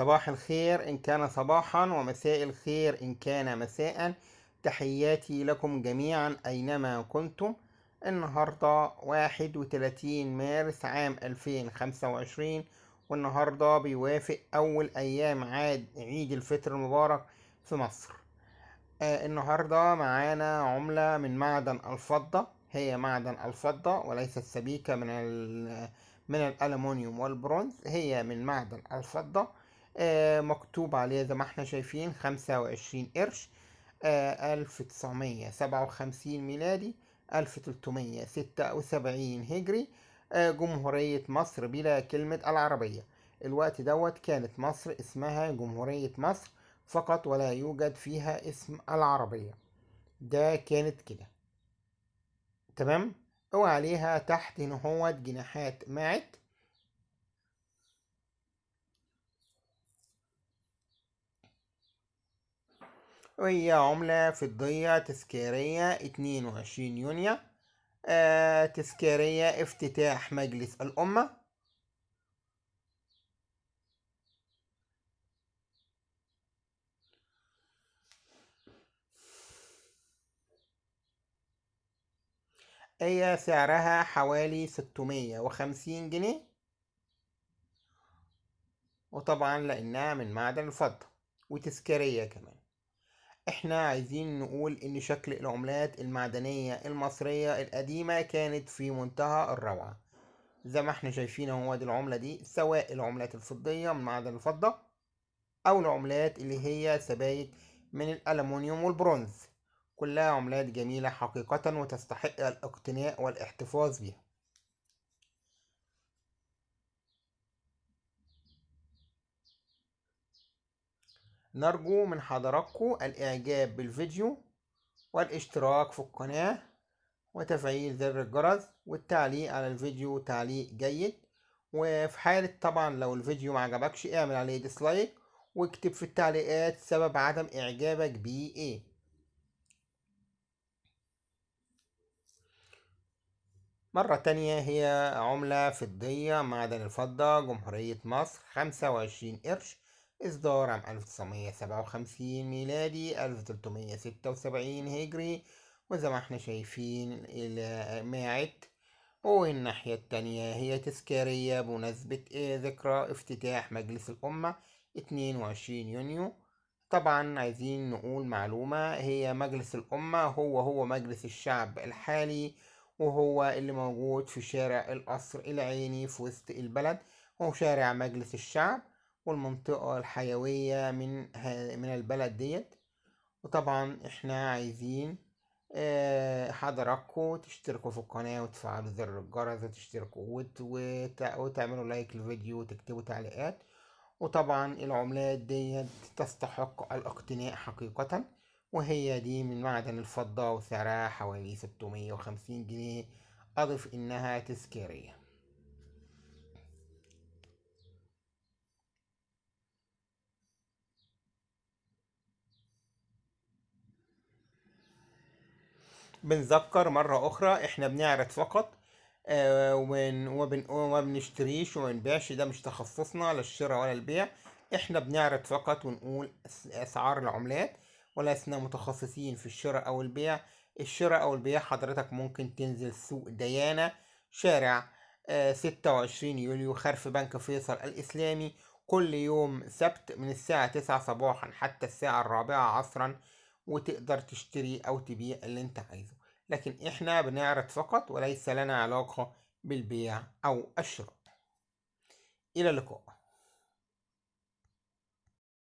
صباح الخير إن كان صباحا، ومساء الخير إن كان مساء. تحياتي لكم جميعا أينما كنتم. النهاردة 31 مارس عام 2025، والنهاردة بيوافق أول أيام عيد الفطر المبارك في مصر. النهاردة معانا عملة من معدن الفضة، هي معدن الفضة وليس السبيكة من الألمنيوم والبرونز، هي من معدن الفضة. مكتوب عليها زي ما احنا شايفين 25 قرش. 1957 ميلادي، 1376 هجري. جمهورية مصر بلا كلمة العربية. الوقت دوت كانت مصر اسمها جمهورية مصر فقط، ولا يوجد فيها اسم العربية. ده كانت كده تمام. وعليها تحت هنا جناحات ماعت. وهي عملة فضية تذكارية 22 يونيو. تذكارية افتتاح مجلس الأمة. هي سعرها حوالي 650 جنيه، وطبعا لأنها من معدن الفضة وتذكارية كمان. احنا عايزين نقول ان شكل العملات المعدنية المصرية القديمة كانت في منتهى الروعة. زي ما احنا شايفين اهو، دي العملة دي، سواء العملات الفضية من معدن الفضة او العملات اللي هي سبائك من الألمنيوم والبرونز، كلها عملات جميلة حقيقة وتستحق الاقتناء والاحتفاظ بها. نرجو من حضراتكم الإعجاب بالفيديو والاشتراك في القناة وتفعيل زر الجرس والتعليق على الفيديو تعليق جيد. وفي حالة طبعا لو الفيديو ما عجبكش اعمل عليه ديسلايك، واكتب في التعليقات سبب عدم اعجابك بيه ايه. مرة تانية، هي عملة فضية معدن الفضة جمهورية مصر، 25 قرش. إصدار عام 1957 ميلادي، 1376 هجري. وزي ما احنا شايفين الماعت. والناحية التانية هي تذكارية بمناسبة ذكرى افتتاح مجلس الأمة 22 يونيو. طبعا عايزين نقول معلومة، هي مجلس الأمة هو مجلس الشعب الحالي، وهو اللي موجود في شارع القصر العيني في وسط البلد. هو شارع مجلس الشعب والمنطقة الحيوية من البلد ديت. وطبعا احنا عايزين حضراتكم تشتركوا في القناة وتفعلوا زر الجرس وتشتركوا وتعملوا لايك للفيديو وتكتبوا تعليقات. وطبعا العملات دي تستحق الاقتناء حقيقة، وهي دي من معدن الفضة وسعرها حوالي 650 جنيه. أضف إنها تذكارية. بنذكر مرة أخرى، إحنا بنعرض فقط، وما بنشتريش وما بنبيعش، ده مش تخصصنا لا الشراء ولا البيع. إحنا بنعرض فقط ونقول أسعار العملات، ولسنا متخصصين في الشراء أو البيع. الشراء أو البيع حضرتك ممكن تنزل سوق ديانة، شارع 26 يوليو خلف بنك فيصل الإسلامي، كل يوم سبت من الساعة 9 صباحا حتى الساعة 4 عصرا، وتقدر تشتري أو تبيع اللي أنت عايزه. لكن إحنا بنعرض فقط وليس لنا علاقة بالبيع أو الشراء. إلى اللقاء.